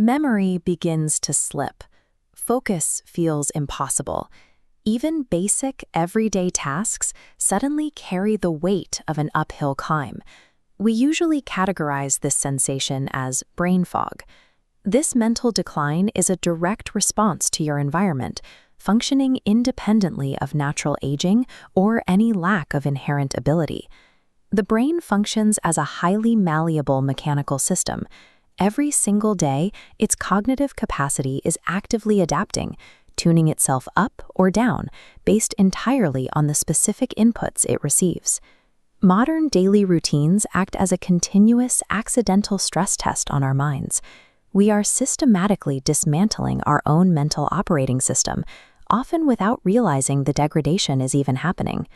Memory begins to slip. Focus feels impossible. Even basic, everyday tasks suddenly carry the weight of an uphill climb. We usually categorize this sensation as brain fog. This mental decline is a direct response to your environment, functioning independently of natural aging or any lack of inherent ability. The brain functions as a highly malleable mechanical system. Every single day, its cognitive capacity is actively adapting, tuning itself up or down based entirely on the specific inputs it receives. Modern daily routines act as a continuous accidental stress test on our minds. We are systematically dismantling our own mental operating system, often without realizing the degradation is even happening.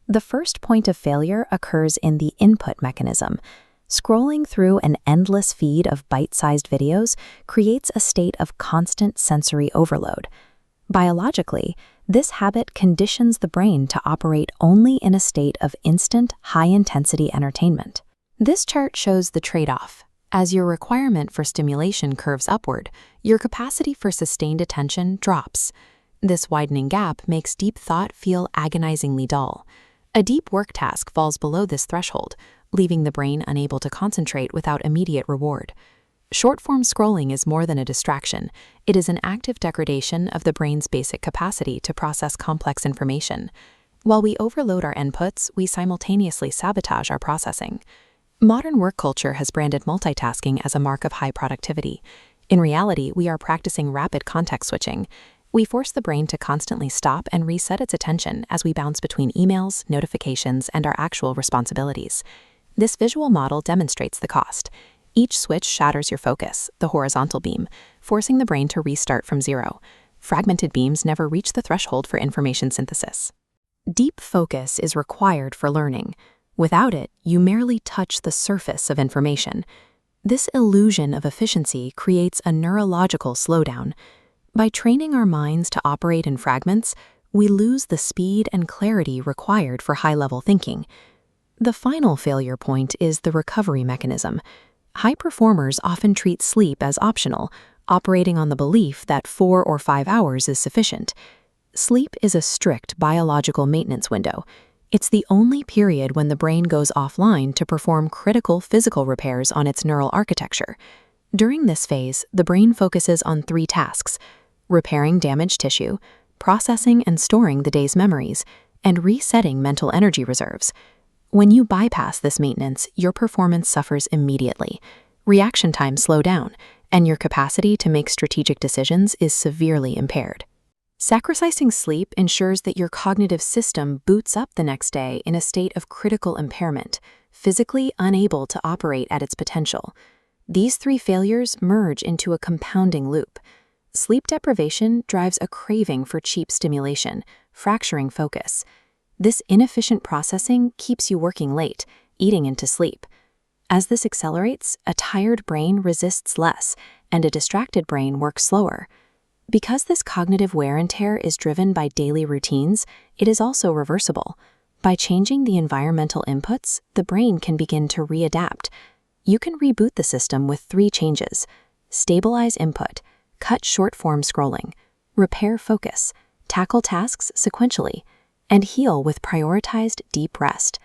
The first point of failure occurs in the input mechanism. Scrolling through an endless feed of bite-sized videos creates a state of constant sensory overload. Biologically, this habit conditions the brain to operate only in a state of instant, high-intensity entertainment. This chart shows the trade-off. As your requirement for stimulation curves upward, your capacity for sustained attention drops. This widening gap makes deep thought feel agonizingly dull. A deep work task falls below this threshold, leaving the brain unable to concentrate without immediate reward. Short-form scrolling is more than a distraction. It is an active degradation of the brain's basic capacity to process complex information. While we overload our inputs, we simultaneously sabotage our processing. Modern work culture has branded multitasking as a mark of high productivity. In reality, we are practicing rapid context switching. We force the brain to constantly stop and reset its attention as we bounce between emails, notifications, and our actual responsibilities. This visual model demonstrates the cost. Each switch shatters your focus, the horizontal beam, forcing the brain to restart from zero. Fragmented beams never reach the threshold for information synthesis. Deep focus is required for learning. Without it, you merely touch the surface of information. This illusion of efficiency creates a neurological slowdown. By training our minds to operate in fragments, we lose the speed and clarity required for high-level thinking. The final failure point is the recovery mechanism. High performers often treat sleep as optional, operating on the belief that 4 or 5 hours is sufficient. Sleep is a strict biological maintenance window. It's the only period when the brain goes offline to perform critical physical repairs on its neural architecture. During this phase, the brain focuses on 3 tasks: repairing damaged tissue, processing and storing the day's memories, and resetting mental energy reserves. When you bypass this maintenance, your performance suffers immediately. Reaction times slow down, and your capacity to make strategic decisions is severely impaired. Sacrificing sleep ensures that your cognitive system boots up the next day in a state of critical impairment, physically unable to operate at its potential. These 3 failures merge into a compounding loop. Sleep deprivation drives a craving for cheap stimulation, fracturing focus. This inefficient processing keeps you working late, eating into sleep. As this accelerates, a tired brain resists less, and a distracted brain works slower. Because this cognitive wear and tear is driven by daily routines, it is also reversible. By changing the environmental inputs, the brain can begin to readapt. You can reboot the system with 3 changes: stabilize input, cut short-form scrolling, repair focus, tackle tasks sequentially, and heal with prioritized deep rest.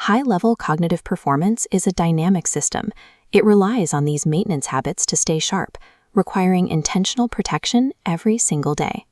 High-level cognitive performance is a dynamic system. It relies on these maintenance habits to stay sharp, requiring intentional protection every single day.